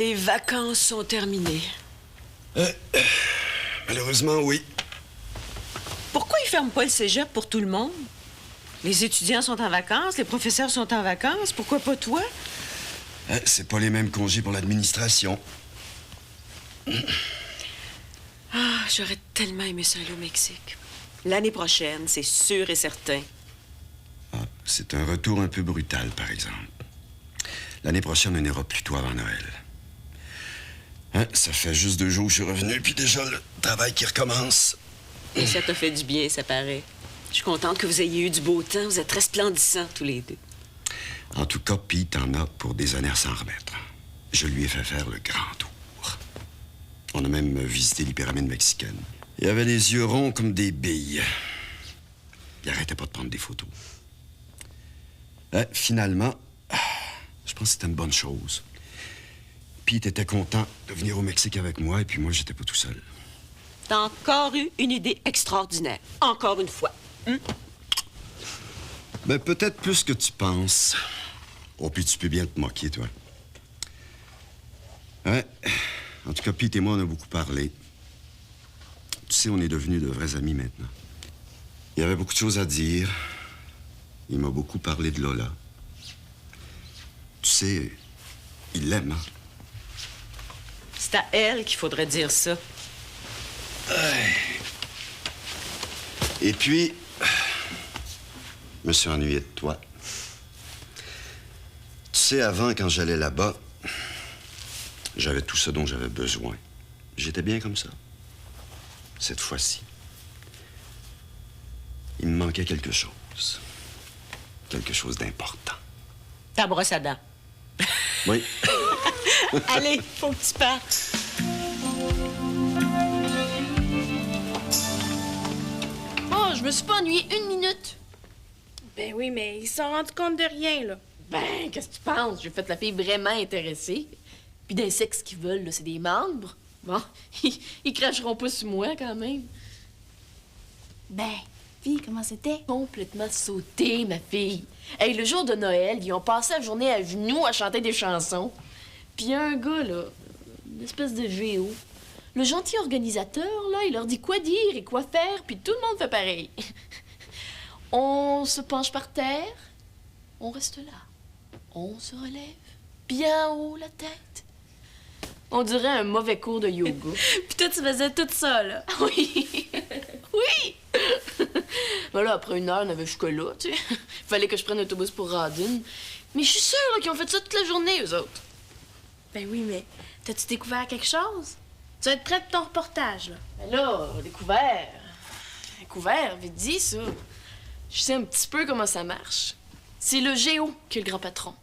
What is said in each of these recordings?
Les vacances sont terminées. Malheureusement, oui. Pourquoi ils ferment pas le cégep pour tout le monde? Les étudiants sont en vacances, les professeurs sont en vacances. Pourquoi pas toi? C'est pas les mêmes congés pour l'administration. Ah, j'aurais tellement aimé ça aller au Mexique. L'année prochaine, c'est sûr et certain. Ah, c'est un retour un peu brutal, par exemple. L'année prochaine, on ira plutôt avant Noël. Hein, ça fait juste 2 jours que je suis revenu, puis déjà le travail qui recommence. Et ça t'a fait du bien, ça paraît. Je suis contente que vous ayez eu du beau temps. Vous êtes resplendissants, tous les deux. En tout cas, Pete en a pour des années à s'en remettre. Je lui ai fait faire le grand tour. On a même visité les pyramides mexicaines. Il avait les yeux ronds comme des billes. Il arrêtait pas de prendre des photos. Finalement, je pense que c'était une bonne chose. Pete était content de venir au Mexique avec moi, et puis moi, j'étais pas tout seul. T'as encore eu une idée extraordinaire. Encore une fois. Ben, peut-être plus que tu penses. Oh, puis tu peux bien te moquer, toi. Ouais. En tout cas, Pete et moi, on a beaucoup parlé. Tu sais, on est devenus de vrais amis maintenant. Il y avait beaucoup de choses à dire. Il m'a beaucoup parlé de Lola. Tu sais, il l'aime, hein? C'est à elle qu'il faudrait dire ça. Et puis, je me suis ennuyé de toi. Tu sais, avant, quand j'allais là-bas, j'avais tout ce dont j'avais besoin. J'étais bien comme ça. Cette fois-ci, il me manquait quelque chose. Quelque chose d'important. Ta brosse à dents. Oui. Allez, faut que tu partes. Oh, je me suis pas ennuyée 1 minute. Ben oui, mais ils se sont rendus compte de rien, là. Ben, qu'est-ce que tu penses? J'ai fait la fille vraiment intéressée. Puis des sexes qu'ils veulent, là, c'est des membres. Bon, ils cracheront pas sur moi, quand même. Ben, fille, comment c'était? Complètement sauté, ma fille. Hey, le jour de Noël, ils ont passé la journée à genoux à chanter des chansons. Puis y a un gars, là, une espèce de géo. Le gentil organisateur, là, il leur dit quoi dire et quoi faire, puis tout le monde fait pareil. On se penche par terre, on reste là. On se relève, bien haut la tête. On dirait un mauvais cours de yoga. Puis toi, tu faisais tout ça, là. Oui! Oui! Ben là, après 1 heure, on avait jusqu'à là, tu sais. Il fallait que je prenne l'autobus pour Radin. Mais je suis sûre là, qu'ils ont fait ça toute la journée, eux autres. Ben oui, mais t'as-tu découvert quelque chose? Tu vas être prête pour ton reportage, là. Ben là, découvert. Découvert, vite dit, ça. Je sais un petit peu comment ça marche. C'est le géo qui est le grand patron.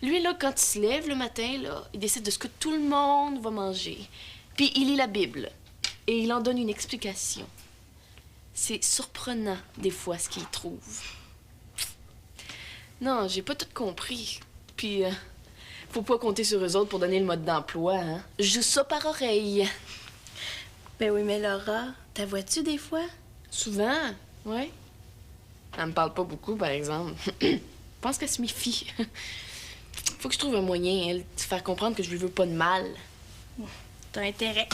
Lui, là, quand il se lève le matin, là, il décide de ce que tout le monde va manger. Puis il lit la Bible. Et il en donne une explication. C'est surprenant, des fois, ce qu'il trouve. Non, j'ai pas tout compris. Puis, faut pas compter sur eux autres pour donner le mode d'emploi, hein. Je joue ça par oreille. Ben oui, mais Laura, t'as vois-tu des fois? Souvent, ouais. Elle me parle pas beaucoup, par exemple. Je pense qu'elle se méfie. Faut que je trouve un moyen, elle, de faire comprendre que je lui veux pas de mal. T'as intérêt.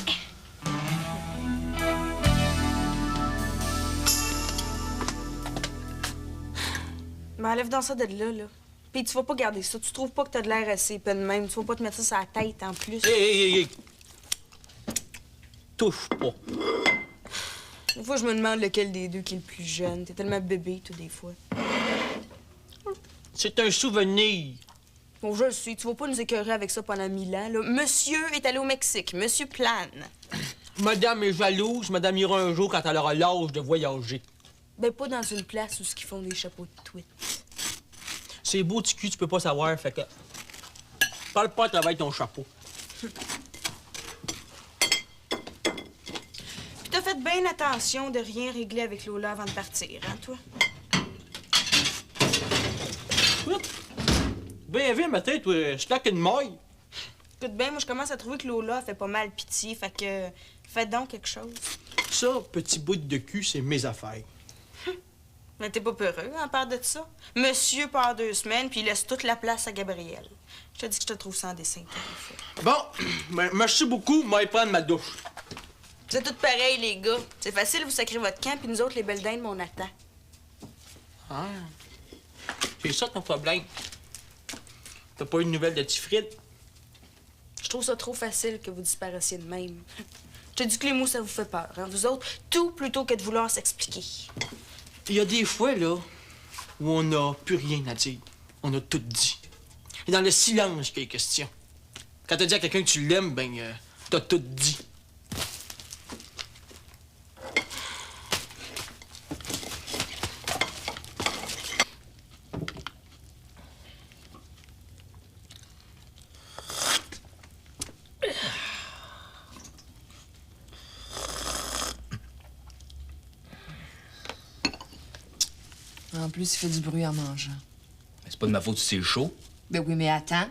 Mais enlève dans ça de là. Puis tu vas pas garder ça. Tu trouves pas que t'as de l'air assez épais de même. Tu vas pas te mettre ça sur la tête en plus. Hé! Touche pas. Des fois, je me demande lequel des deux qui est le plus jeune. T'es tellement bébé, toi, des fois. C'est un souvenir. Bon, je le suis. Tu vas pas nous écœurer avec ça pendant 1000 ans, là. Monsieur est allé au Mexique. Monsieur plane. Madame est jalouse. Madame ira un jour quand elle aura l'âge de voyager. Ben, pas dans une place où ils font des chapeaux de tweet. C'est beau, petit cul, tu peux pas savoir, fait que... Parle pas à travers ton chapeau. Puis t'as fait bien attention de rien régler avec Lola avant de partir, hein, toi? Ben, viens, ma tête, toi, je claque une maille. Écoute bien, moi, je commence à trouver que Lola fait pas mal pitié, fait que... Faites donc quelque chose. Ça, petit bout de cul, c'est mes affaires. Mais t'es pas peureux, à part de ça? Monsieur part 2 semaines, puis il laisse toute la place à Gabriel. Je te dis que je te trouve ça en dessin, toi, en fait. Bon, ben, merci beaucoup, moi, prendre ma douche. Vous êtes tous pareils, les gars. C'est facile, vous sacrez votre camp, puis nous autres, les belles dindes, on attend. Ah, c'est ça ton problème. T'as pas eu de nouvelles de Tifrid? Je trouve ça trop facile que vous disparaissiez de même. Je te dis que les mots, ça vous fait peur, hein? Vous autres, tout plutôt que de vouloir s'expliquer. Il y a des fois, là, où on n'a plus rien à dire. On a tout dit. Et dans le silence qu'il y a question. Quand t'as dit à quelqu'un que tu l'aimes, ben, t'as tout dit. En plus, il fait du bruit en mangeant. C'est pas de ma faute si c'est chaud. Ben oui, mais attends.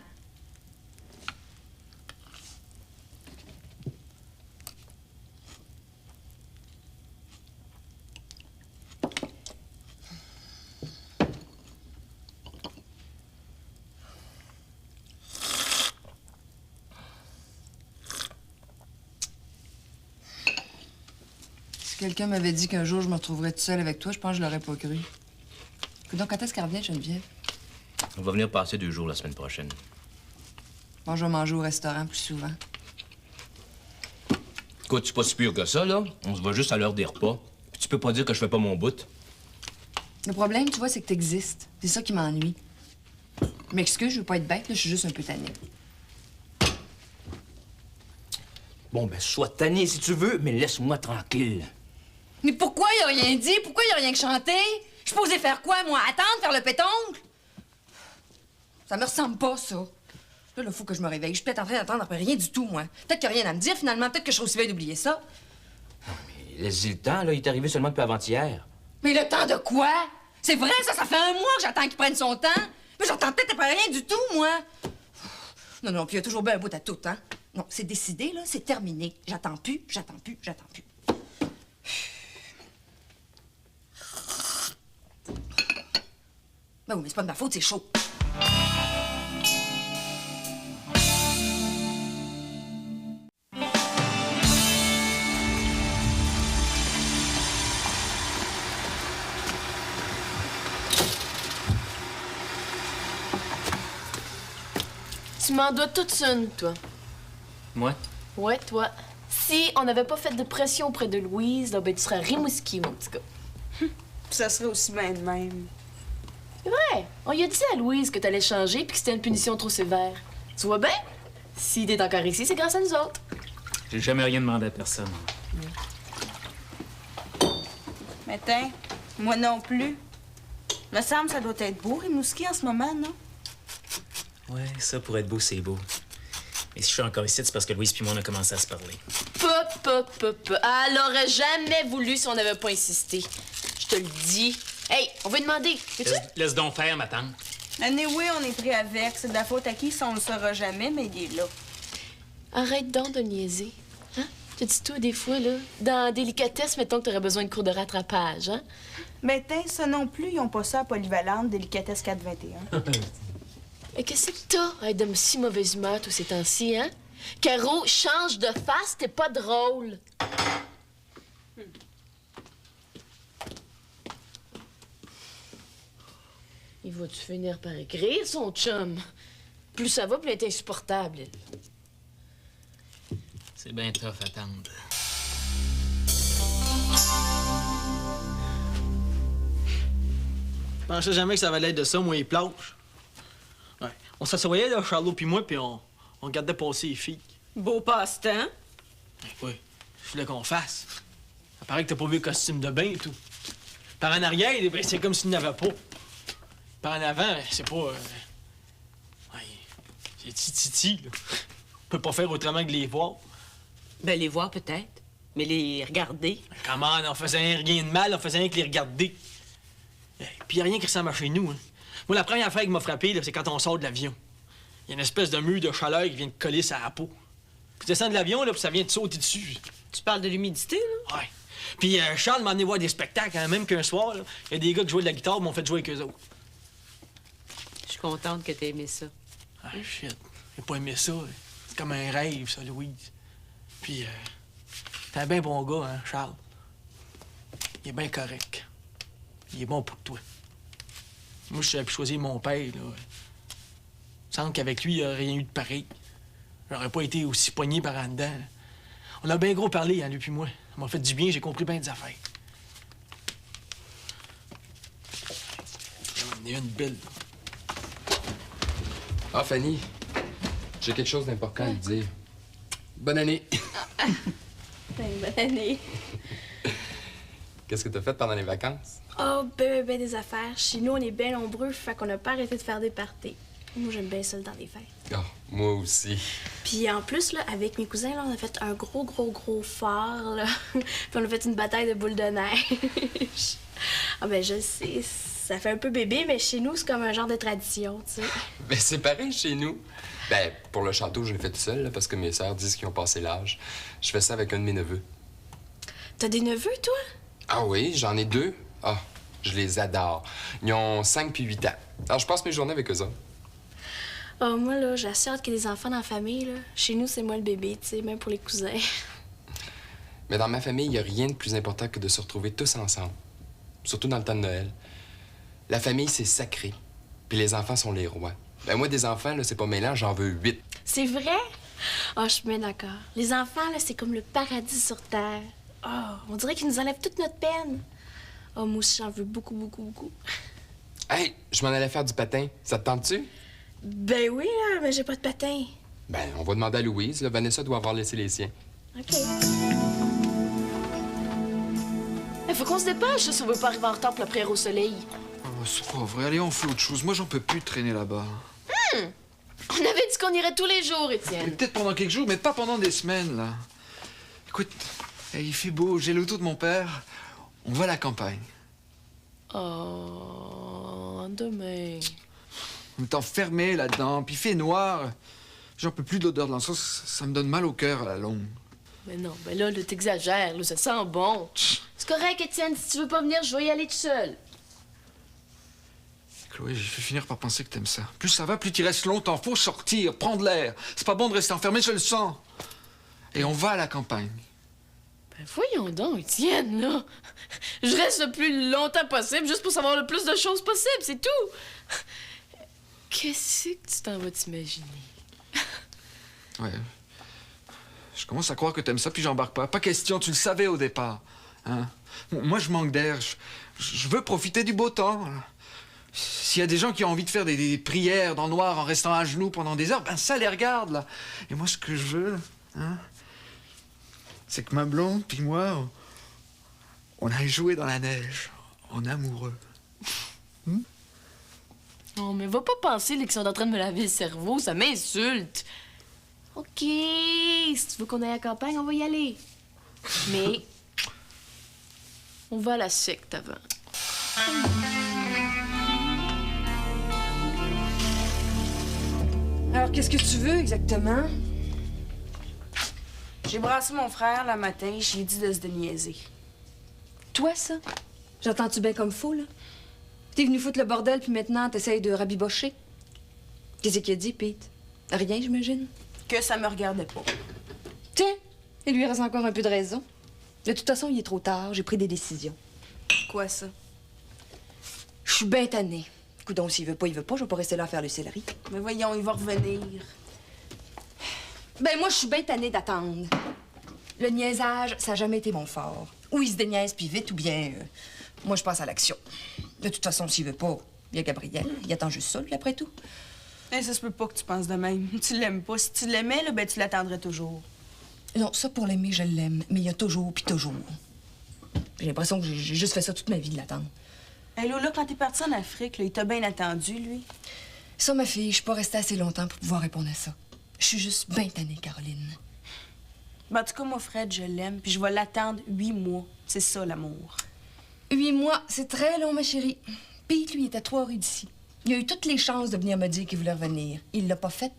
Si quelqu'un m'avait dit qu'un jour je me retrouverais toute seule avec toi, je pense que je l'aurais pas cru. Donc, quand est-ce qu'elle revient, Geneviève? On va venir passer 2 jours la semaine prochaine. Bon, je vais manger au restaurant plus souvent. Écoute, c'est pas si pire que ça, là. On se voit juste à l'heure des repas. Puis tu peux pas dire que je fais pas mon bout. Le problème, tu vois, c'est que t'existes. C'est ça qui m'ennuie. Je m'excuse, je veux pas être bête, là, je suis juste un peu tannée. Bon, ben, sois tanné si tu veux, mais laisse-moi tranquille. Mais pourquoi il a rien dit? Pourquoi il a rien que chanté? Je suis posée faire quoi, moi? Attendre, faire le pétoncle? Ça me ressemble pas, ça. Là, il faut que je me réveille. Je suis peut-être en train d'attendre après rien du tout, moi. Peut-être qu'il n'y a rien à me dire, finalement. Peut-être que je serai aussi vieille d'oublier ça. Mais laisse-y le temps, là. Il est arrivé seulement depuis avant-hier. Mais le temps de quoi? C'est vrai, ça fait 1 mois que j'attends qu'il prenne son temps. Mais j'entends peut-être après rien du tout, moi. Non, non, puis il y a toujours bien un bout à tout, hein. Non, c'est décidé, là, c'est terminé. J'attends plus, j'attends plus, j'attends plus. Ben oui, mais c'est pas de ma faute, c'est chaud. Tu m'en dois toute une, toi. Moi? Ouais, toi. Si on n'avait pas fait de pression auprès de Louise, là, ben tu serais rimouski, mon petit gars. Ça serait aussi bien de même. C'est vrai. On lui a dit à Louise que t'allais changer puis que c'était une punition trop sévère. Tu vois bien? Si t'es encore ici, c'est grâce à nous autres. J'ai jamais rien demandé à personne. Mais tiens, moi non plus. Me semble que ça doit être beau, Rimouski, en ce moment, non? Ouais, ça, pour être beau, c'est beau. Mais si je suis encore ici, c'est parce que Louise puis moi, on a commencé à se parler. Elle aurait jamais voulu si on n'avait pas insisté. Je te le dis. Hey, on va lui demander. Laisse donc faire, ma tante. Anyway, on est pris avec. C'est de la faute à qui, ça, on le saura jamais, mais il est là. Arrête donc de niaiser. Hein? Tu dis toi, des fois, là, dans délicatesse, mettons que t'aurais besoin de cours de rattrapage, hein? Mais tiens, ça non plus, ils ont pas ça à Polyvalente, délicatesse 421. Et qu'est-ce que t'as à être de si mauvaise humeur tous ces temps-ci, hein? Caro, change de face, t'es pas drôle. Il va-tu finir par écrire, son chum? Plus ça va, plus elle est insupportable. C'est bien tough à attendre. Je pensais jamais que ça valait être de ça, moi, les planches. Ouais. On s'assoyait, là, Charlot puis moi, puis on regardait passer les filles. Beau passe-temps. Oui, je voulais qu'on fasse. Ça paraît que t'as pas vu le costume de bain et tout. Par en arrière, ben, c'est comme s'il n'y en avait pas. Par en avant, c'est pas... Ouais, c'est titi, là. On peut pas faire autrement que de les voir. Ben, les voir peut-être, mais les regarder. Comment, on faisait rien de mal, on faisait rien que les regarder. Puis y a rien qui ressemble à chez nous, hein. Moi, la première fois qui m'a frappé, c'est quand on sort de l'avion. Il y a une espèce de mur de chaleur qui vient de coller sur la peau. Puis tu descends de l'avion, là, puis ça vient de sauter dessus. Tu parles de l'humidité, là? Ouais. Puis Charles m'a amené voir des spectacles, hein, même qu'un soir, il y a des gars qui jouaient de la guitare m'ont fait jouer avec eux autres. Je suis contente que t'aies aimé ça. Ah, shit. J'ai pas aimé ça. C'est comme un rêve, ça, Louise. Puis, t'es un bien bon gars, hein, Charles. Il est bien correct. Il est bon pour toi. Moi, je savais plus choisir mon père, là. Il me semble qu'avec lui, il n'y aurait rien eu de pareil. J'aurais pas été aussi poigné par en dedans. On a bien gros parlé, hein, lui puis moi. Ça m'a fait du bien, j'ai compris bien des affaires. Il y en a une belle. Ah, Fanny, j'ai quelque chose d'important à te dire. Bonne année. Bonne année. Qu'est-ce que t'as fait pendant les vacances? Oh, ben des affaires. Chez nous, on est bien nombreux, fait qu'on n'a pas arrêté de faire des parties. Moi, j'aime bien ça le temps des fêtes. Oh, moi aussi. Puis en plus, là, avec mes cousins, là, on a fait un gros phare, là. Puis on a fait une bataille de boules de neige. Ah ben, je sais, ça fait un peu bébé, mais chez nous, c'est comme un genre de tradition, tu sais. Ben, c'est pareil chez nous. Ben, pour le château, je l'ai fait tout seul, là, parce que mes sœurs disent qu'ils ont passé l'âge. Je fais ça avec un de mes neveux. T'as des neveux, toi? Ah oui, j'en ai 2. Ah, je les adore. Ils ont 5 puis 8 ans. Alors, je passe mes journées avec eux autres. Oh, moi, là, j'ai assez hâte qu'il y ait des enfants dans la famille, là. Chez nous, c'est moi le bébé, tu sais, même pour les cousins. Mais dans ma famille, il n'y a rien de plus important que de se retrouver tous ensemble. Surtout dans le temps de Noël. La famille, c'est sacré. Puis les enfants sont les rois. Ben moi, des enfants, là, c'est pas mêlant, j'en veux 8. C'est vrai? Oh, je suis bien d'accord. Les enfants, là, c'est comme le paradis sur Terre. Oh, on dirait qu'ils nous enlèvent toute notre peine. Oh, moi aussi, j'en veux beaucoup. Hey, je m'en allais faire du patin. Ça te tente-tu? Ben oui, là, mais j'ai pas de patin. Ben, on va demander à Louise. Là. Vanessa doit avoir laissé les siens. OK. Il faut qu'on se dépêche, là, si on veut pas arriver en retard pour la prière au soleil. Oh, c'est pas vrai. Allez, on fait autre chose. Moi, j'en peux plus de traîner là-bas. On avait dit qu'on irait tous les jours, Étienne. Peut-être pendant quelques jours, mais pas pendant des semaines, là. Écoute, il fait beau, j'ai l'auto de mon père. On va à la campagne. Oh, demain. On est enfermé là-dedans, puis il fait noir. J'en peux plus de l'odeur de l'encens, ça me donne mal au cœur à la longue. Mais non, ben là, t'exagères, là, ça sent bon. C'est correct, Étienne, si tu veux pas venir, je vais y aller tout seul. Chloé, j'ai fait finir par penser que t'aimes ça. Plus ça va, plus tu restes longtemps. Faut sortir, prendre l'air. C'est pas bon de rester enfermé, je le sens. Et on va à la campagne. Ben voyons donc, Étienne, là. Je reste le plus longtemps possible juste pour savoir le plus de choses possible, c'est tout. Qu'est-ce que tu t'en vas t'imaginer? Ouais. Je commence à croire que t'aimes ça, puis j'embarque pas. Pas question, tu le savais au départ. Hein? Moi, je manque d'air. Je veux profiter du beau temps. S'il y a des gens qui ont envie de faire des prières dans le noir en restant à genoux pendant des heures, ben ça les regarde, là. Et moi, ce que je veux, hein, c'est que ma blonde puis moi, on aille jouer dans la neige, en amoureux. Non, mais va pas penser là, qu'ils sont en train de me laver le cerveau, ça m'insulte. OK, si tu veux qu'on aille à la campagne, on va y aller. Mais on va à la secte avant. Alors, qu'est-ce que tu veux exactement? J'ai brassé mon frère le matin, j'ai dit de se déniaiser. Toi, ça? J'entends-tu bien comme fou, là? T'es venu foutre le bordel, puis maintenant, t'essayes de rabibocher? Qu'est-ce qu'il a dit, Pete? Rien, j'imagine? Que ça me regardait pas. Tiens, il lui reste encore un peu de raison. De toute façon, il est trop tard, j'ai pris des décisions. Quoi, ça? Je suis bien tannée. Coudonc, s'il veut pas, je vais pas rester là à faire le céleri. Mais voyons, il va revenir. Ben, moi, je suis bien tannée d'attendre. Le niaisage, ça a jamais été mon fort. Ou il se déniaise, puis vite, ou bien... moi, je passe à l'action. De toute façon, s'il veut pas, il y a Gabriel. Il attend juste ça, lui, après tout. Eh, ça se peut pas que tu penses de même. Tu l'aimes pas. Si tu l'aimais, là, ben, tu l'attendrais toujours. Non, ça, pour l'aimer, je l'aime. Mais il y a toujours, puis toujours. J'ai l'impression que j'ai juste fait ça toute ma vie, de l'attendre. Hé, Lola, quand t'es partie en Afrique, là, il t'a bien attendu, lui. Ça, ma fille, je suis pas restée assez longtemps pour pouvoir répondre à ça. Je suis juste bien tannée, Caroline. Ben, en tout cas, moi, Fred, je l'aime, puis je vais l'attendre 8 mois. C'est ça, l'amour. 8 mois, c'est très long, ma chérie. Pete, lui, était 3 rues d'ici. Il a eu toutes les chances de venir me dire qu'il voulait revenir. Il l'a pas fait.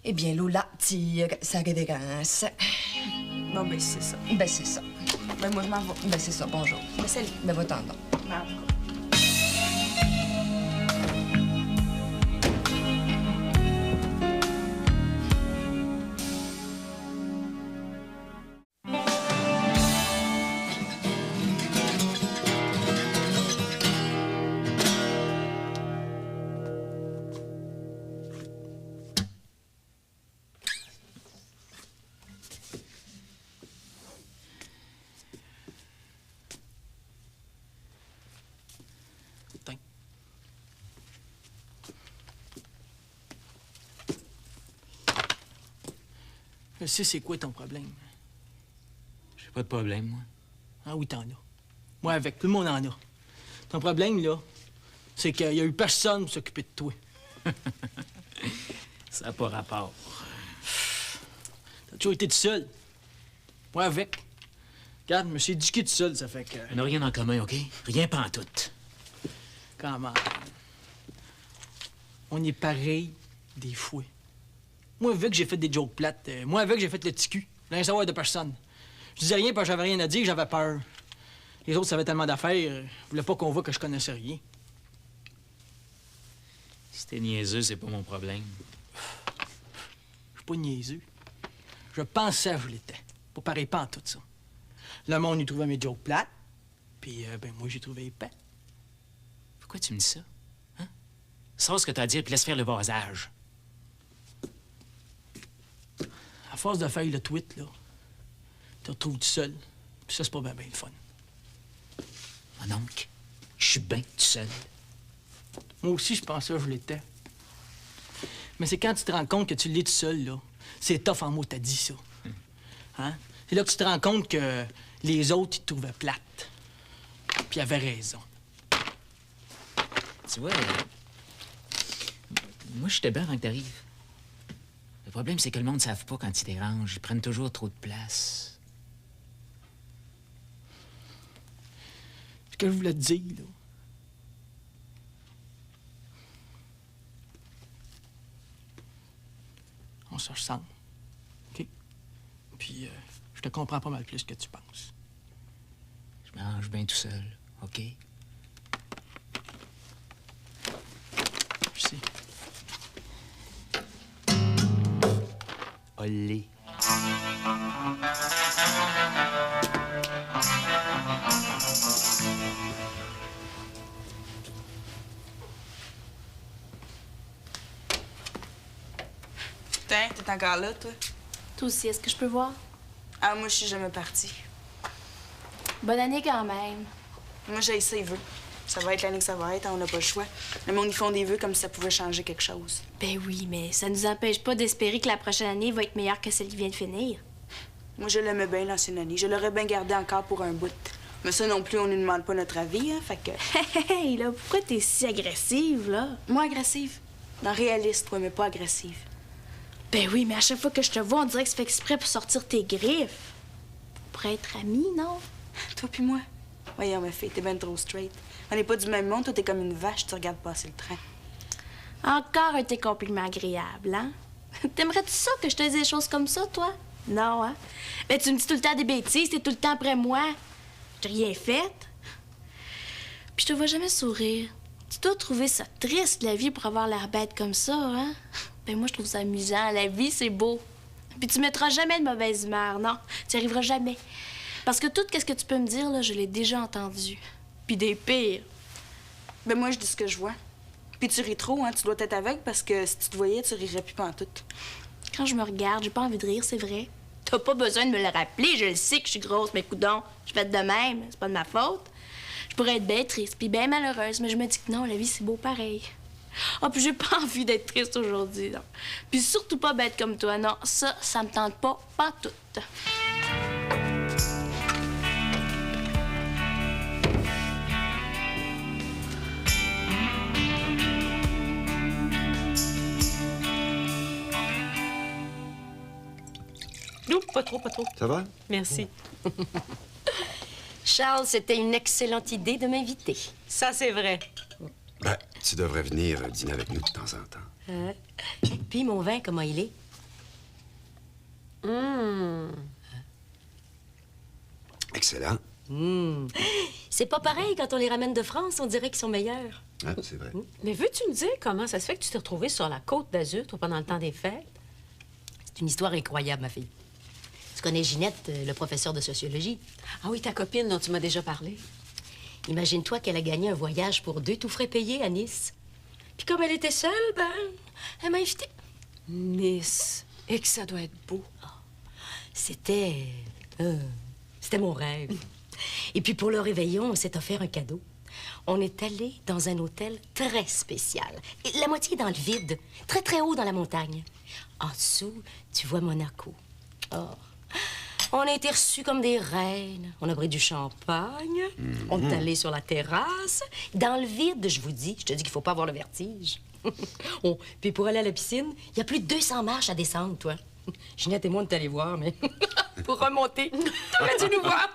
Eh bien, Lola tire sa révérence. Bon, ben, c'est ça. Ben, c'est ça. Ben, moi, je m'en vais. Ben, c'est ça, bonjour. Ben, salut. Ben, va-t'en donc. Ben, Je sais c'est quoi ton problème. J'ai pas de problème, moi. Ah oui, t'en as. Moi avec, tout le monde en a. Ton problème, là, c'est qu'il y a eu personne pour s'occuper de toi. Ça n'a pas rapport. T'as toujours été tout seul. Moi avec. Regarde, je me suis éduqué tout seul, ça fait que... On n'a rien en commun, OK? Rien pantoute. Quand même. On est pareil des fois. Moi, avec, j'ai fait des jokes plates. Moi, avec, j'ai fait le petit cul. Je voulais savoir de personne. Je disais rien parce que j'avais rien à dire, j'avais peur. Les autres savaient tellement d'affaires, ils voulaient pas qu'on voit que je connaissais rien. Si t'es niaiseux, c'est pas mon problème. Je suis pas niaiseux. Je pensais que je l'étais. Pas pareil pas en tout ça. Le monde, il trouvait mes jokes plates. Puis, ben, moi, j'ai trouvé épais. Pourquoi tu me dis ça? Hein? Sors ce que t'as à dire, puis laisse faire le vasage. À force de faire le tweet, là, tu te retrouves tout seul. Puis ça, c'est pas bien le fun. Mon oncle, je suis bien tout seul. Moi aussi, je pensais que je l'étais. Mais c'est quand tu te rends compte que tu l'es tout seul, là. C'est tough en mots, t'as dit ça. Hein? C'est là que tu te rends compte que les autres, ils te trouvaient plate. Puis ils avaient raison. Tu vois, moi, j'étais bien avant que t'arrives. Le problème, c'est que le monde ne savent pas quand ils dérangent. Ils prennent toujours trop de place. Ce que je voulais te dire, là. On se ressemble. OK? Puis, je te comprends pas mal plus que tu penses. Je m'arrange bien tout seul, OK? Je sais. Olé. Putain, t'es encore là, toi? Toi aussi, est-ce que je peux voir? Ah, moi, je suis jamais partie. Bonne année quand même. Moi, j'ai essayé les vœux. Ça va être l'année que ça va être, hein, on n'a pas le choix. Le monde, ils font des vœux comme si ça pouvait changer quelque chose. Ben oui, mais ça nous empêche pas d'espérer que la prochaine année va être meilleure que celle qui vient de finir. Moi, je l'aimais bien, l'ancienne année. Je l'aurais bien gardé encore pour un bout. Mais ça non plus, on ne demande pas notre avis, hein, fait que... Hey, là, pourquoi t'es si agressive, là? Moi, agressive? Non, réaliste, toi, mais pas agressive. Ben oui, mais à chaque fois que je te vois, on dirait que tu fais exprès pour sortir tes griffes. Pour être amis, non? Toi puis moi? Voyons, ma fille, t'es ben trop straight. On n'est pas du même monde, toi, t'es comme une vache, tu regardes passer le train. Encore un de tes compliments agréables, hein? T'aimerais-tu ça que je te dise des choses comme ça, toi? Non, hein? Ben, tu me dis tout le temps des bêtises, t'es tout le temps après moi. J'ai rien fait. Puis je te vois jamais sourire. Tu dois trouver ça triste, la vie, pour avoir l'air bête comme ça, hein? Ben, moi, je trouve ça amusant. La vie, c'est beau. Puis tu mettras jamais de mauvaise humeur, non? Tu n'y arriveras jamais. Parce que tout ce que tu peux me dire, là, je l'ai déjà entendu. Puis des pires. Ben, moi, je dis ce que je vois. Puis tu ris trop, hein? Tu dois être aveugle parce que si tu te voyais, tu rirais plus pantoute. Quand je me regarde, j'ai pas envie de rire, c'est vrai. T'as pas besoin de me le rappeler, je le sais que je suis grosse, mais coudonc, je fais de même, c'est pas de ma faute. Je pourrais être bien triste, puis bien malheureuse, mais je me dis que non, la vie, c'est beau pareil. Ah, puis j'ai pas envie d'être triste aujourd'hui, non. Puis surtout pas bête comme toi, non. Ça me tente pas tout. Non, pas trop, pas trop. Ça va? Merci. Charles, c'était une excellente idée de m'inviter. Ça, c'est vrai. Ben, tu devrais venir dîner avec nous de temps en temps. Puis mon vin, comment il est? Excellent. C'est pas pareil quand on les ramène de France, on dirait qu'ils sont meilleurs. Ah, c'est vrai. Mais veux-tu me dire comment ça se fait que tu t'es retrouvée sur la côte d'Azur, toi, pendant le temps des fêtes? C'est une histoire incroyable, ma fille. Tu connais Ginette, le professeur de sociologie? Ah oui, ta copine dont tu m'as déjà parlé. Imagine-toi qu'elle a gagné un voyage pour 2 tout frais payés à Nice. Puis comme elle était seule, ben, elle m'a invitée. Nice. Et que ça doit être beau. C'était... c'était mon rêve. Et puis pour le réveillon, on s'est offert un cadeau. On est allé dans un hôtel très spécial. Et la moitié est dans le vide, très très haut dans la montagne. En dessous, tu vois Monaco. Oh. On a été reçus comme des reines. On a pris du champagne. On est allé sur la terrasse. Dans le vide, je vous dis. Je te dis qu'il faut pas avoir le vertige. Oh, puis pour aller à la piscine, il y a plus de 200 marches à descendre, toi. Ginette et moi, on est allés voir, mais pour remonter, t'aurais dû nous voir.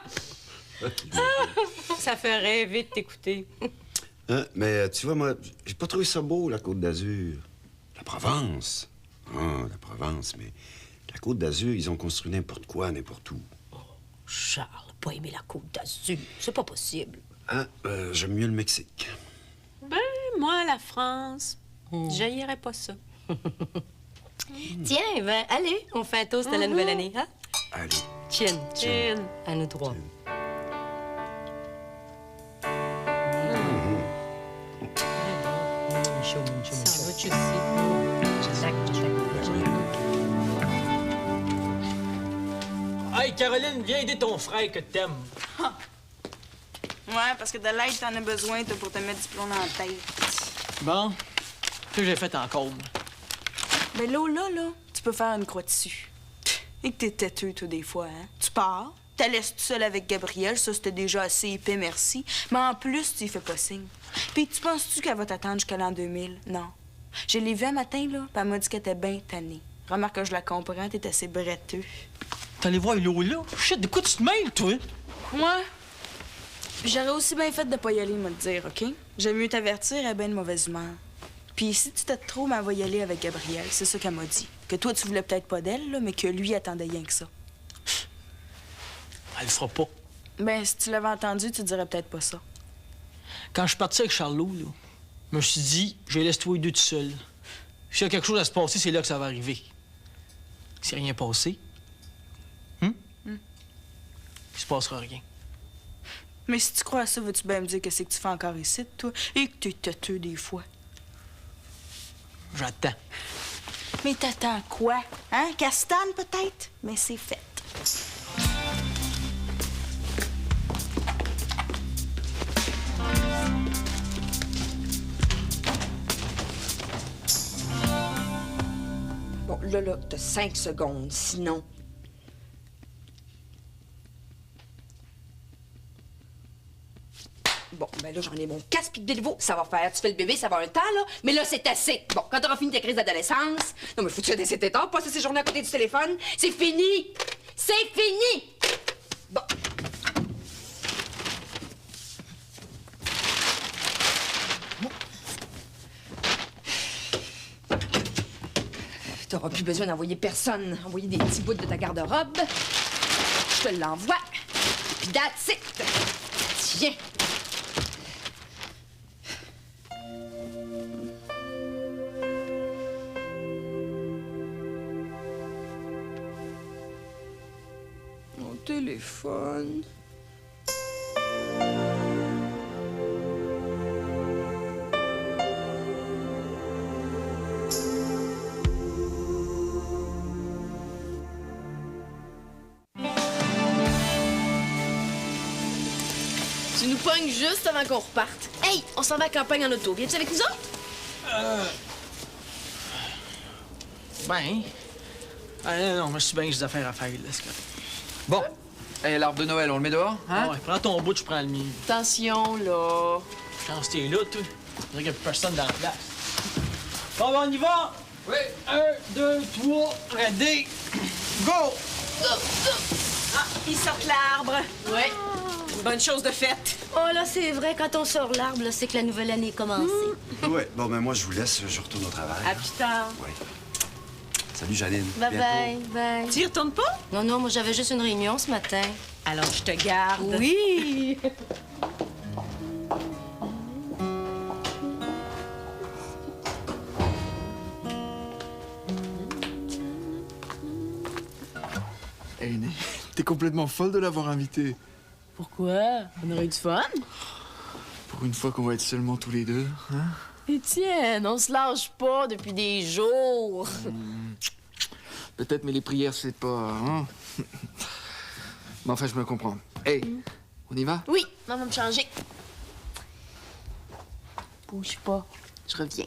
Ça fait rêver de t'écouter. Mais tu vois, moi, j'ai pas trouvé ça beau, la Côte d'Azur. La Provence. Ah, la Provence, mais la Côte d'Azur, ils ont construit n'importe quoi, n'importe où. Charles, pas aimer la Côte d'Azur, c'est pas possible. J'aime mieux le Mexique. Ben, moi, la France, j'haïrais pas ça. Tiens, ben, allez, on fait un toast à la nouvelle année, hein? Allez. Chin. Chin. À nous 3. Ça va, tu sais. Hey, Caroline, viens aider ton frère que t'aimes. Ouais, parce que de l'aide, t'en as besoin, toi, pour te mettre du plomb dans la tête. Bon, qu'est-ce que j'ai fait encore, moi? Ben là, tu peux faire une croix dessus. Et que t'es têteux, toi, des fois, hein? Tu pars, t'as laissé tout seul avec Gabrielle, ça, c'était déjà assez épais, merci. Mais en plus, tu y fais pas signe. Puis tu penses-tu qu'elle va t'attendre jusqu'à l'an 2000? Non. Je l'ai vue un matin, là, puis elle m'a dit qu'elle était bien tannée. Remarque que je la comprends, t'es assez bretteux. T'es allé voir Lola? Shit, de quoi tu te mêles, toi? Ouais. Puis j'aurais aussi bien fait de pas y aller, moi, te dire, OK? J'aime mieux t'avertir, elle est bien de mauvaise humeur. Puis si tu t'aides trop, elle va y aller avec Gabrielle. C'est ça qu'elle m'a dit. Que toi, tu voulais peut-être pas d'elle, là, mais que lui attendait rien que ça. Elle le fera pas. Ben, si tu l'avais entendu, tu dirais peut-être pas ça. Quand je suis parti avec Charlot, là, je me suis dit, je les laisse tous les deux tout seuls. S'il y a quelque chose à se passer, c'est là que ça va arriver. S'il n'y a rien passé, il se passera rien. Mais si tu crois à ça, veux-tu bien me dire que c'est que tu fais encore ici, toi? Et que t'es têteux des fois. J'attends. Mais t'attends quoi? Hein? Castane, peut-être? Mais c'est fait. Bon, là, t'as 5 secondes, sinon... Bon, ben là, j'en ai mon casque puis de Delvaux. Ça va faire. Tu fais le bébé, ça va un temps, là. Mais là, c'est assez. Bon, quand t'auras fini tes crises d'adolescence... Non, mais faut-tu laisser tes temps, passer ces journées à côté du téléphone? C'est fini! C'est fini! Bon. T'auras plus besoin d'envoyer personne. Envoyer des petits bouts de ta garde-robe. Je te l'envoie. Puis that's it. Tiens. Mon téléphone. Tu nous pognes juste avant qu'on reparte. Hey, on s'en va à la campagne en auto. Viens-tu avec nous autres? Ben. Non, moi, je suis bien, j'ai des affaires à faire, là, c'est correct. Bon. Hey, l'arbre de Noël, on le met dehors, hein? Ah ouais, prends ton bout, je prends le mien. Attention, là. Quand t'es là, toi, je dirais qu'il n'y a plus personne dans la place. Bon, ben, on y va! Oui. 1, 2, 3, ready, go! Ah, ils sortent l'arbre. Ouais. Une bonne chose de faite. Oh là, c'est vrai, quand on sort l'arbre, là, c'est que la nouvelle année est commencée. Ouais, bon, ben moi, je vous laisse, je retourne au travail. À plus tard. Ouais. Salut, Janine. Bye Bientôt. bye, bye. Tu y retournes pas? Non, moi, j'avais juste une réunion ce matin. Alors, je te garde. Oui! Hey, t'es complètement folle de l'avoir invité. Pourquoi? On aurait eu du fun? Pour une fois qu'on va être seulement tous les deux, hein? Étienne, on se lâche pas depuis des jours. Peut-être, mais les prières, c'est pas... Hein? Mais enfin, je me comprends. Hey, on y va? Oui, maman va me changer. Bouge pas, je reviens.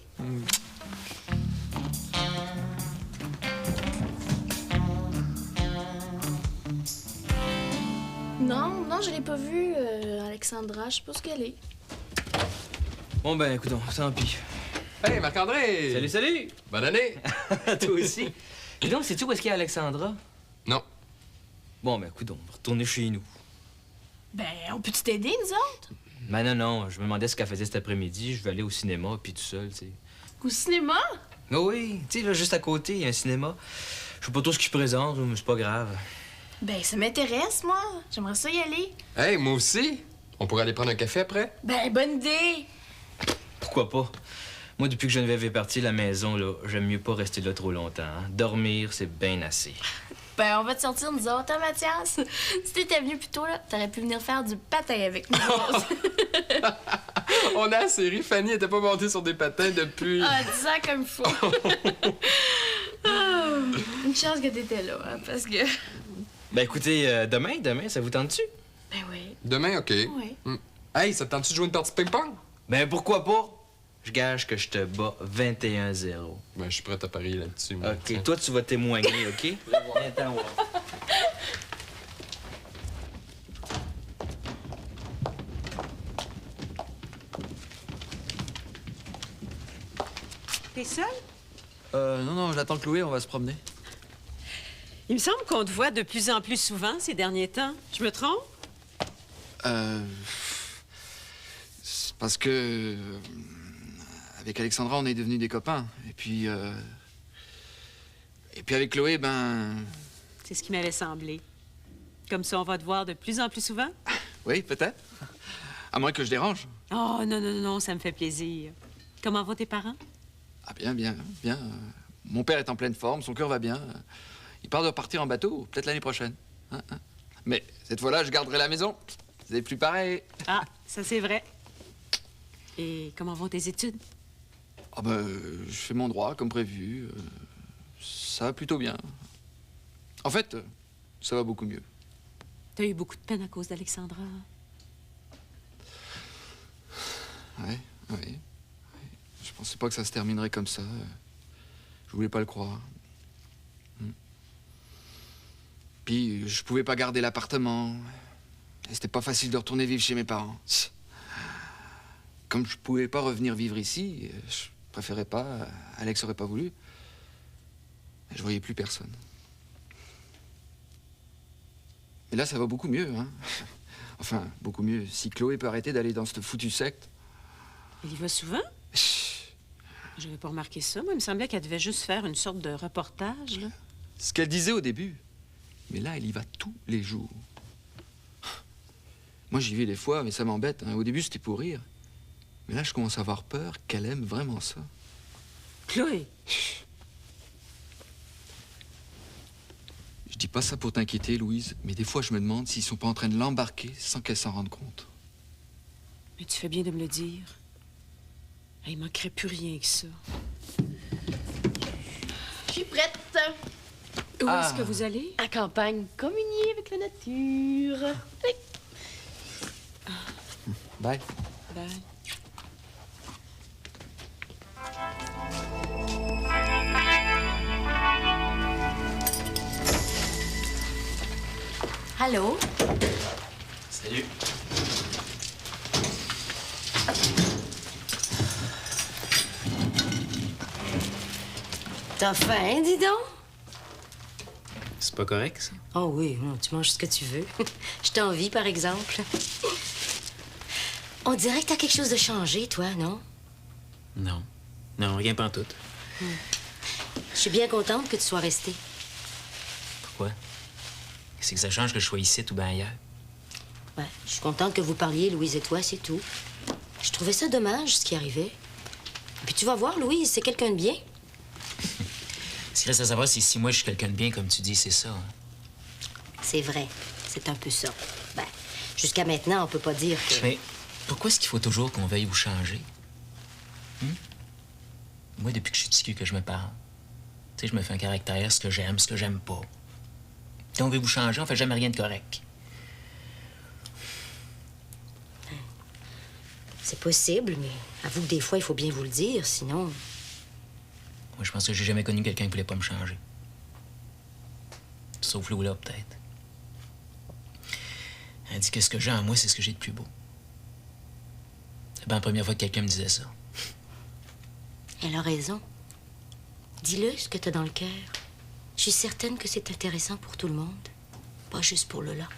Non, je l'ai pas vue, Alexandra. Je sais pas ce qu'elle est. Bon, ben, écoute, tant pis. Hey, Marc-André! Salut, salut! Bonne année! Toi aussi. Et donc, sais-tu où est-ce qu'il y a Alexandra? Non. Bon, ben, écoute, on va retourner chez nous. Ben, on peut-tu t'aider, nous autres? Ben non, je me demandais ce qu'elle faisait cet après-midi. Je vais aller au cinéma, puis tout seul, tu sais. Au cinéma? Oh oui, tu sais, là, juste à côté, il y a un cinéma. Je sais pas tout ce qu'ils présentent, mais c'est pas grave. Ben, ça m'intéresse, moi. J'aimerais ça y aller. Hey, moi aussi! On pourrait aller prendre un café après? Ben, bonne idée! Pourquoi pas? Moi, depuis que Geneviève est partie, la maison, là, j'aime mieux pas rester là trop longtemps. Hein. Dormir, c'est bien assez. Ben, on va te sortir, nous autres, hein, Mathias? Si t'étais venu plus tôt, là, t'aurais pu venir faire du patin avec nous. On a assez ri. Fanny était pas montée sur des patins depuis... Ah, dis ça comme il faut. Ah, une chance que t'étais là, hein, parce que... Ben écoutez, demain, ça vous tente-tu? Ben oui. Demain, OK. Oui. Hey, ça te tente-tu de jouer une partie de ping-pong? Ben pourquoi pas? Je gage que je te bats 21-0. Ben, je suis prêt à parier là-dessus, moi. OK, toi, tu vas témoigner, OK? Viens-t'en voir. T'es seul? Non, j'attends Chloé, on va se promener. Il me semble qu'on te voit de plus en plus souvent ces derniers temps. Je me trompe? C'est parce que... avec Alexandra, on est devenus des copains. Et puis avec Chloé, ben... C'est ce qui m'avait semblé. Comme ça, on va te voir de plus en plus souvent? Oui, peut-être. À moins que je dérange. Oh, non, ça me fait plaisir. Comment vont tes parents? Ah, bien. Mon père est en pleine forme, son cœur va bien. Il part de repartir en bateau, peut-être l'année prochaine. Hein. Mais cette fois-là, je garderai la maison. C'est plus pareil. Ah, ça c'est vrai. Et comment vont tes études? Ah ben, je fais mon droit, comme prévu. Ça va plutôt bien. En fait, ça va beaucoup mieux. T'as eu beaucoup de peine à cause d'Alexandra. Oui. Je pensais pas que ça se terminerait comme ça. Je voulais pas le croire. Puis, je pouvais pas garder l'appartement. Et c'était pas facile de retourner vivre chez mes parents. Comme je pouvais pas revenir vivre ici, je préférais pas. Alex aurait pas voulu. Et je voyais plus personne. Mais là, ça va beaucoup mieux, hein. Enfin, beaucoup mieux. Si Chloé peut arrêter d'aller dans cette foutue secte. Elle y va souvent? J'avais pas remarqué ça. Moi, il me semblait qu'elle devait juste faire une sorte de reportage, là. Ce qu'elle disait au début. Mais là, elle y va tous les jours. Moi, j'y vais des fois, mais ça m'embête. Hein. Au début, c'était pour rire. Mais là, je commence à avoir peur qu'elle aime vraiment ça. Chloé! Je dis pas ça pour t'inquiéter, Louise, mais des fois, je me demande s'ils sont pas en train de l'embarquer sans qu'elle s'en rende compte. Mais tu fais bien de me le dire. Il manquerait plus rien que ça. Je suis prête. Où est-ce que vous allez? À campagne, communier avec la nature. Oui. Bye. Bye. Allô? Salut. T'as faim, dis donc? C'est pas correct, ça? Oh oui, tu manges ce que tu veux. Je t'envie, par exemple. On dirait que t'as quelque chose de changé, toi, non? Non, rien pantoute. Je suis bien contente que tu sois resté. Pourquoi? Qu'est-ce que ça change que je sois ici ou bien ailleurs? Ouais, je suis contente que vous parliez, Louise et toi, c'est tout. Je trouvais ça dommage, ce qui arrivait. Puis tu vas voir, Louise, c'est quelqu'un de bien. Ce qui reste à savoir, c'est si moi je suis quelqu'un de bien, comme tu dis, c'est ça. Hein? C'est vrai, c'est un peu ça. Ben, jusqu'à maintenant, on peut pas dire que... Mais pourquoi est-ce qu'il faut toujours qu'on veuille vous changer? Moi, depuis que je suis petit cul que je me parle, tu sais, je me fais un caractère, ce que j'aime pas. Si on veut vous changer, on fait jamais rien de correct. C'est possible, mais avoue que des fois, il faut bien vous le dire, sinon... Moi, je pense que j'ai jamais connu quelqu'un qui voulait pas me changer. Sauf Lola, peut-être. Elle dit que ce que j'ai en moi, c'est ce que j'ai de plus beau. C'est bien la première fois que quelqu'un me disait ça. Elle a raison. Dis-le, ce que t'as dans le cœur. Je suis certaine que c'est intéressant pour tout le monde. Pas juste pour Lola.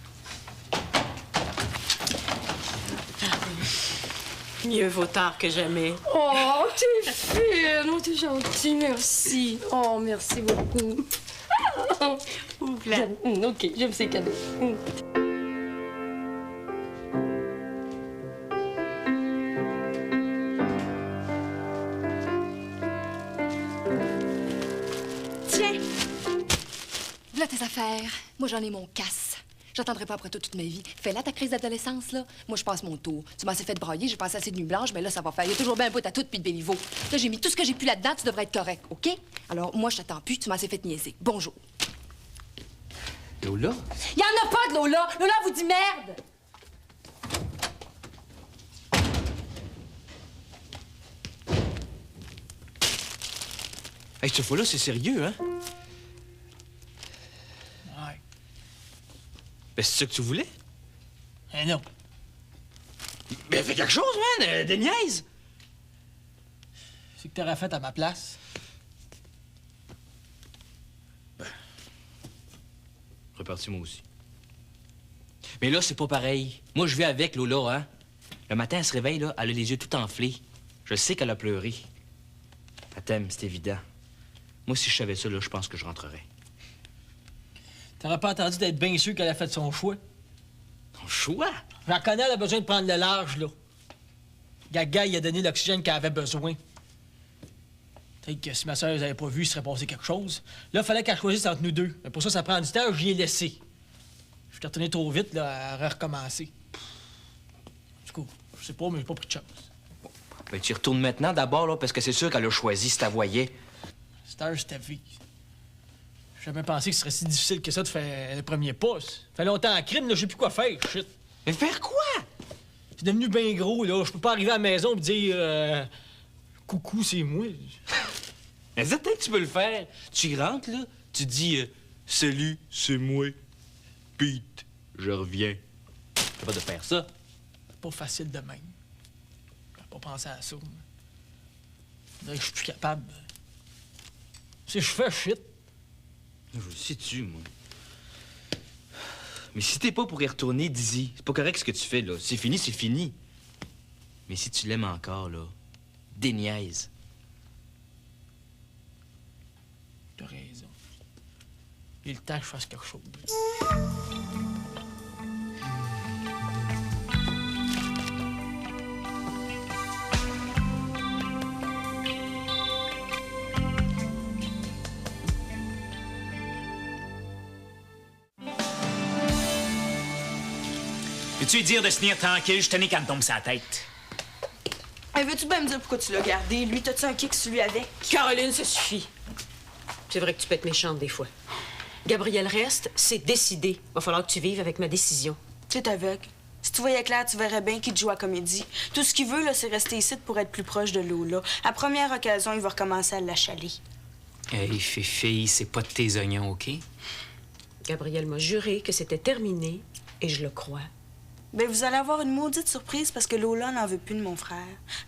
Mieux vaut tard que jamais. Oh, t'es fine! Oh, t'es gentille, merci. Oh, merci beaucoup. OK, j'aime ces cadeaux. Tiens! Voilà tes affaires. Moi, j'en ai mon casse. J'attendrai pas après toi toute ma vie. Fais là ta crise d'adolescence, là. Moi, je passe mon tour. Tu m'as assez fait brailler, j'ai passé assez de nuit blanche, mais là, ça va faire. Il y a toujours bien un bout à tout depuis le Béliveau. Là, j'ai mis tout ce que j'ai pu là-dedans, tu devrais être correct, OK? Alors, moi, je t'attends plus, tu m'as assez fait niaiser. Bonjour. Lola? Il y en a pas de Lola! Lola vous dit merde! Hey, cette fois-là, c'est sérieux, hein? Ouais. Ben, c'est ça que tu voulais? Eh non. Ben, fais quelque chose, man! Des niaises! C'est que t'aurais fait à ma place. Reparti moi aussi. Mais là, c'est pas pareil. Moi, je vais avec Lola, hein? Le matin, elle se réveille, là, elle a les yeux tout enflés. Je sais qu'elle a pleuré. Elle t'aime, c'est évident. Moi, si je savais ça, là, je pense que je rentrerais. T'aurais pas attendu d'être bien sûr qu'elle a fait son choix. Son choix? J'en connais, elle a besoin de prendre le large, là. Gaga, il a donné l'oxygène qu'elle avait besoin. Peut-être que si ma soeur les avait pas vus, il serait passé quelque chose. Là, il fallait qu'elle choisisse entre nous deux. Mais pour ça, ça prend du temps, j'y ai laissé. Je suis retourné trop vite, là, à recommencer. Du coup, je sais pas, mais j'ai pas pris de chance. Ben, tu y retournes maintenant d'abord, là, parce que c'est sûr qu'elle a choisi si t'as voyais. Cette heure, c'était vie. J'ai jamais pensé que ce serait si difficile que ça de faire le premier pas. Ça fait longtemps en crime, là, je sais plus quoi faire, shit. Mais faire quoi? C'est devenu bien gros, là. Je peux pas arriver à la maison et dire coucou, c'est moi. Mais peut-être que tu peux le faire. Tu y rentres, là, tu dis salut, c'est moi. Pete, je reviens. T'as pas de faire ça. C'est pas facile de même. J'ai pas pensé à ça. Là, je suis plus capable. Si je fais shit. Je le sais-tu, moi. Mais si t'es pas pour y retourner, dis-y. C'est pas correct ce que tu fais, là. C'est fini, c'est fini. Mais si tu l'aimes encore, là, déniaise. T'as raison. Il est le temps que je fasse quelque chose. Peux-tu lui dire de se tenir tranquille? Je tenais qu'elle me tombe sa tête. Hey, veux-tu bien me dire pourquoi tu l'as gardé? Lui, t'as-tu un kick sur lui avec? Caroline, ça suffit. C'est vrai que tu peux être méchante des fois. Gabriel reste, c'est décidé. Va falloir que tu vives avec ma décision. Tu es aveugle. Si tu voyais clair, tu verrais bien qu'il te joue à comédie. Tout ce qu'il veut, là, c'est rester ici pour être plus proche de Lola. À première occasion, il va recommencer à l'achaler. Hey, fille, c'est pas de tes oignons, OK? Gabriel m'a juré que c'était terminé, et je le crois. Ben, vous allez avoir une maudite surprise parce que Lola n'en veut plus de mon frère.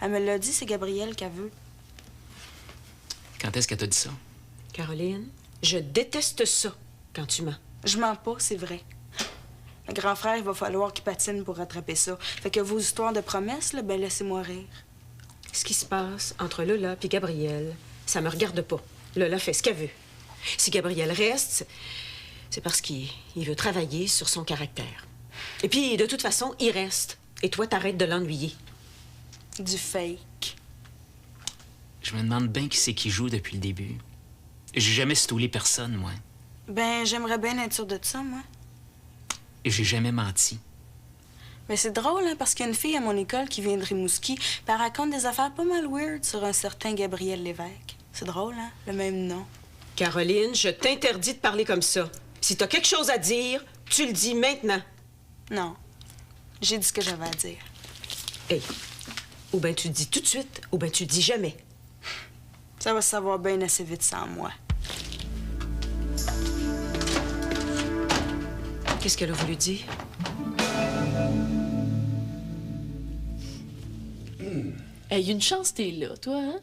Elle me l'a dit, c'est Gabriel qu'elle veut. Quand est-ce qu'elle t'a dit ça? Caroline, je déteste ça quand tu mens. Je mens pas, c'est vrai. Le grand frère, il va falloir qu'il patine pour rattraper ça. Fait que vos histoires de promesses, là, ben laissez-moi rire. Ce qui se passe entre Lola et Gabriel, ça me regarde pas. Lola fait ce qu'elle veut. Si Gabriel reste, c'est parce qu'il veut travailler sur son caractère. Et puis, de toute façon, il reste. Et toi, t'arrêtes de l'ennuyer. Du fake. Je me demande bien qui c'est qui joue depuis le début. J'ai jamais stoulé personne, moi. Ben, j'aimerais bien être sûre de ça, moi. Et j'ai jamais menti. Mais c'est drôle, hein, parce qu'il y a une fille à mon école qui vient de Rimouski, puis elle raconte des affaires pas mal weird sur un certain Gabriel Lévesque. C'est drôle, hein? Le même nom. Caroline, je t'interdis de parler comme ça. Si t'as quelque chose à dire, tu le dis maintenant. Non. J'ai dit ce que j'avais à dire. Hey, ou bien tu le dis tout de suite, ou bien tu le dis jamais. Ça va se savoir bien assez vite sans moi. Qu'est-ce qu'elle a voulu dire? Hey, une chance t'es là, toi, hein?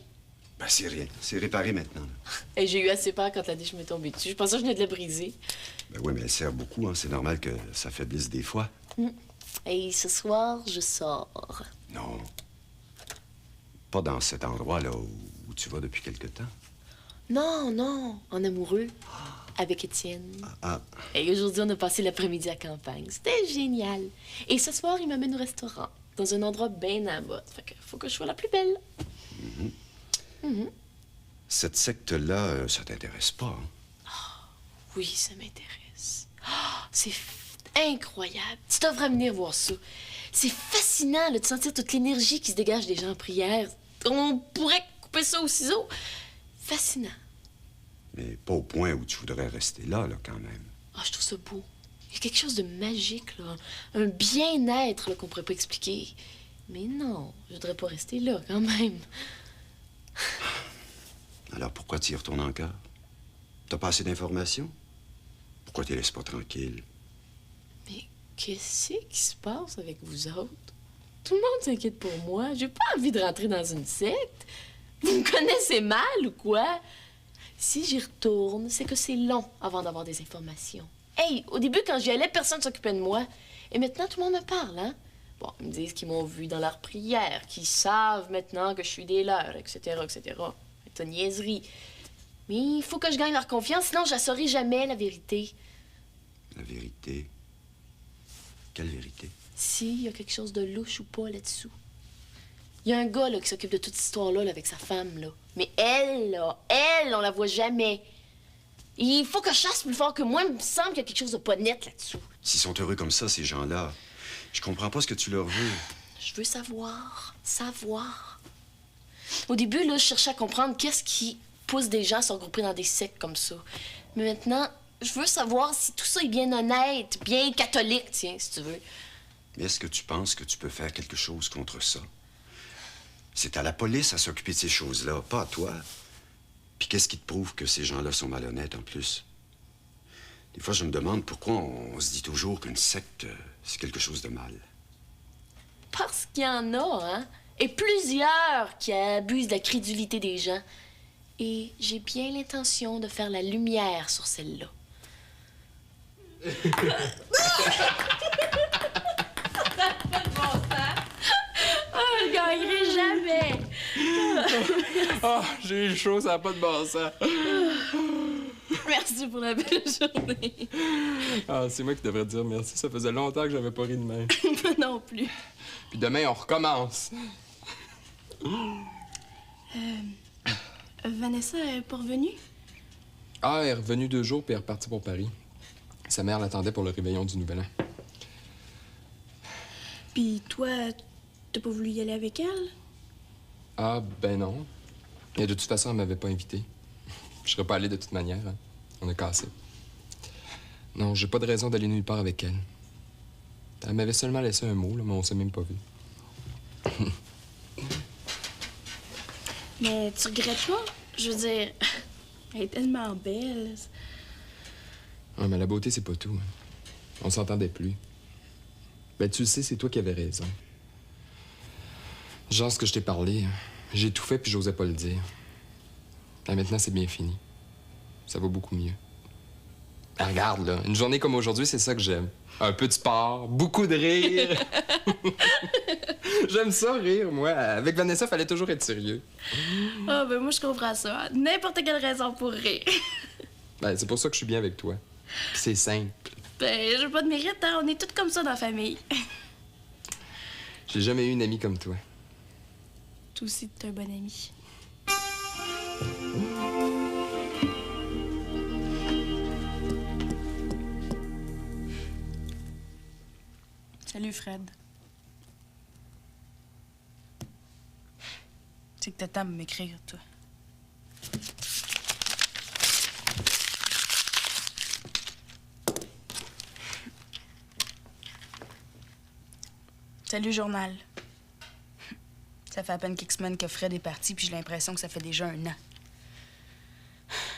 Ben, c'est rien. C'est réparé maintenant. Hey, j'ai eu assez peur quand la déche m'est tombée dessus. Je pensais que je venais de la briser. Ben oui, mais elle sert beaucoup, hein. C'est normal que ça faiblisse des fois. Hey, ce soir, je sors. Non. Pas dans cet endroit-là où tu vas depuis quelque temps. Non, non, en amoureux. Avec Étienne. Ah. Et aujourd'hui, on a passé l'après-midi à campagne. C'était génial. Et ce soir, il m'amène au restaurant, dans un endroit bien à mode. Fait que faut que je sois la plus belle. Cette secte-là, ça t'intéresse pas, hein? Oui, ça m'intéresse. C'est incroyable. Tu devrais venir voir ça. C'est fascinant là, de sentir toute l'énergie qui se dégage des gens en prière. On pourrait couper ça au ciseau. Fascinant. Mais pas au point où tu voudrais rester là, quand même. Je trouve ça beau. Il y a quelque chose de magique, là. Un bien-être là, qu'on pourrait pas expliquer. Mais non, je voudrais pas rester là, quand même. Alors pourquoi tu y retournes encore? T'as pas assez d'informations? Pourquoi tu les laisses pas tranquilles? Mais qu'est-ce qui se passe avec vous autres? Tout le monde s'inquiète pour moi. J'ai pas envie de rentrer dans une secte. Vous me connaissez mal ou quoi? Si j'y retourne, c'est que c'est long avant d'avoir des informations. Hey, au début, quand j'y allais, personne ne s'occupait de moi. Et maintenant, tout le monde me parle, hein? Bon, ils me disent qu'ils m'ont vu dans leur prière, qu'ils savent maintenant que je suis des leurs, etc., etc. C'est une niaiserie. Mais il faut que je gagne leur confiance, sinon je ne saurai jamais la vérité. La vérité? Quelle vérité? S'il y a quelque chose de louche ou pas là-dessous. Il y a un gars là, qui s'occupe de toute cette histoire-là là, avec sa femme. Là. Mais elle, là, elle, on la voit jamais. Il faut que je chasse plus fort que moi. Il me semble qu'il y a quelque chose de pas net là-dessous. S'ils sont heureux comme ça, ces gens-là, je comprends pas ce que tu leur veux. Je veux savoir. Savoir. Au début, là, je cherchais à comprendre qu'est-ce qui pousse des gens à se regrouper dans des sectes comme ça. Mais maintenant, je veux savoir si tout ça est bien honnête, bien catholique, tiens, si tu veux. Mais est-ce que tu penses que tu peux faire quelque chose contre ça? C'est à la police à s'occuper de ces choses-là, pas à toi. Puis qu'est-ce qui te prouve que ces gens-là sont malhonnêtes, en plus? Des fois, je me demande pourquoi on se dit toujours qu'une secte, c'est quelque chose de mal. Parce qu'il y en a, hein? Et plusieurs qui abusent de la crédulité des gens. Et j'ai bien l'intention de faire la lumière sur celle-là. Je gagnerai jamais! J'ai eu chaud, ça n'a pas de bon sens. Merci pour la belle journée. C'est moi qui devrais te dire merci. Ça faisait longtemps que j'avais pas ri de même. Moi non plus. Puis demain, on recommence. Vanessa est pas revenue? Elle est revenue 2 jours puis elle est repartie pour Paris. Sa mère l'attendait pour le réveillon du Nouvel An. Puis toi, t'as pas voulu y aller avec elle? Ben non. Et de toute façon, elle m'avait pas invité. Je serais pas allé de toute manière. Hein. On a cassé. Non, j'ai pas de raison d'aller nulle part avec elle. Elle m'avait seulement laissé un mot, là, mais on s'est même pas vu. Mais tu regrettes pas? Je veux dire, elle est tellement belle. Ouais, mais la beauté, c'est pas tout. Hein. On s'entendait plus. Ben, tu le sais, c'est toi qui avais raison. Genre ce que je t'ai parlé, j'ai tout fait puis j'osais pas le dire. Ben, maintenant, c'est bien fini. Ça va beaucoup mieux. Ben, regarde, là, une journée comme aujourd'hui, c'est ça que j'aime. Un peu de sport, beaucoup de rire. J'aime ça, rire, moi. Avec Vanessa, fallait toujours être sérieux. Ben moi, je comprends ça. N'importe quelle raison pour rire. Ben, c'est pour ça que je suis bien avec toi. Puis c'est simple. Ben, j'ai pas de mérite, hein. On est toutes comme ça dans la famille. J'ai jamais eu une amie comme toi. Toi aussi, t'es un bon ami. Salut, Fred. Tu sais que t'attends de m'écrire, toi. Salut, journal. Ça fait à peine quelques semaines que Fred est parti, puis j'ai l'impression que ça fait déjà 1 an.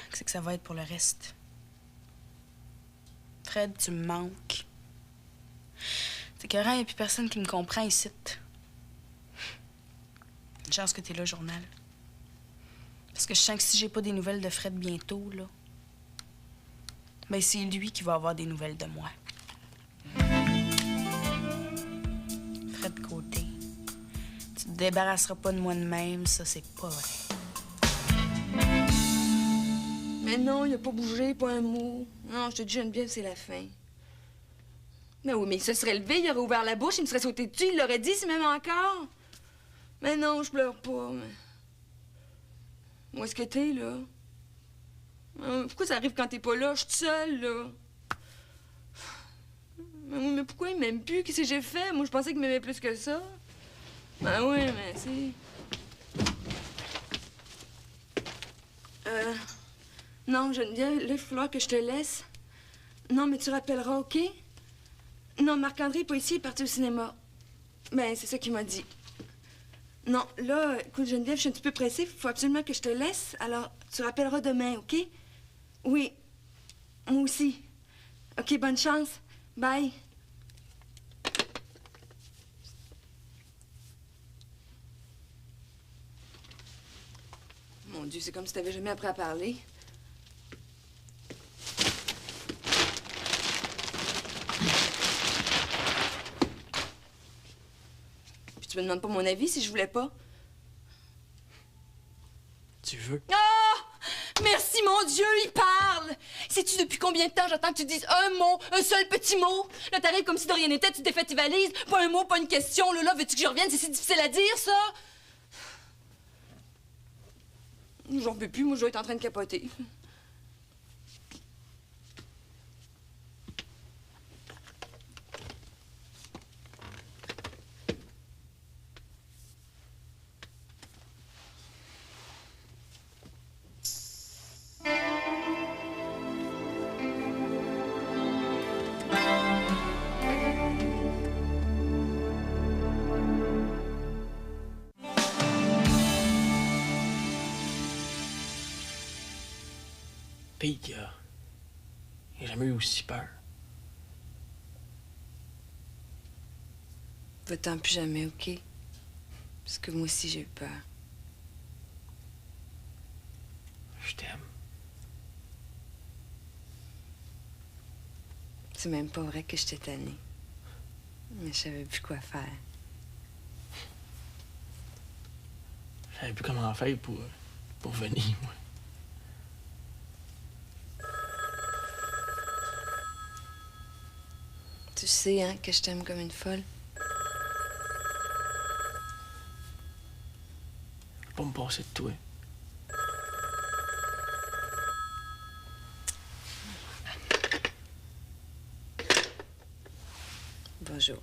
Qu'est-ce que ça va être pour le reste? Fred, tu me manques. C'est écœurant, il n'y a plus personne qui me comprend ici. Une chance que t'es là, journal. Parce que je sens que si j'ai pas des nouvelles de Fred bientôt, là, ben c'est lui qui va avoir des nouvelles de moi. Fred Côté, tu te débarrasseras pas de moi de même, ça c'est pas vrai. Mais non, il a pas bougé, pas un mot. Non, je te dis, Geneviève, c'est la fin. Mais oui, mais il se serait levé, il aurait ouvert la bouche, il me serait sauté dessus, il l'aurait dit, si même encore. Mais non, je pleure pas, mais... Où est-ce que t'es, là? Pourquoi ça arrive quand t'es pas là? Je suis toute seule, là. Mais oui, mais pourquoi il m'aime plus? Qu'est-ce que j'ai fait? Moi, je pensais qu'il m'aimait plus que ça. Ben oui, mais c'est... Non, Geneviève, là, il va falloir que je te laisse. Non, mais tu rappelleras, OK? Non, Marc-André est pas ici, il est parti au cinéma. Ben, c'est ça qu'il m'a dit. Non, là, écoute, Geneviève, je suis un petit peu pressée. Il faut absolument que je te laisse. Alors, tu rappelleras demain, OK? Oui. Moi aussi. OK, bonne chance. Bye. Mon Dieu, c'est comme si t'avais jamais appris à parler. Tu me demandes pas mon avis si je voulais pas? Tu veux? Ah! Merci, mon Dieu, il parle! Sais-tu depuis combien de temps j'attends que tu dises un mot, un seul petit mot? Là, t'arrives comme si de rien n'était, tu défais tes valises, pas un mot, pas une question. Là, veux-tu que je revienne? C'est si difficile à dire, ça? J'en peux plus, moi, je dois être en train de capoter. Pete, il a jamais eu aussi peur. Va-t'en plus jamais, OK? Parce que moi aussi, j'ai eu peur. Je t'aime. C'est même pas vrai que je t'ai tannée. Mais je savais plus quoi faire. Je savais plus comment faire pour venir, moi. Tu sais, hein, que je t'aime comme une folle. Je vais pas me passer de toi. Bonjour.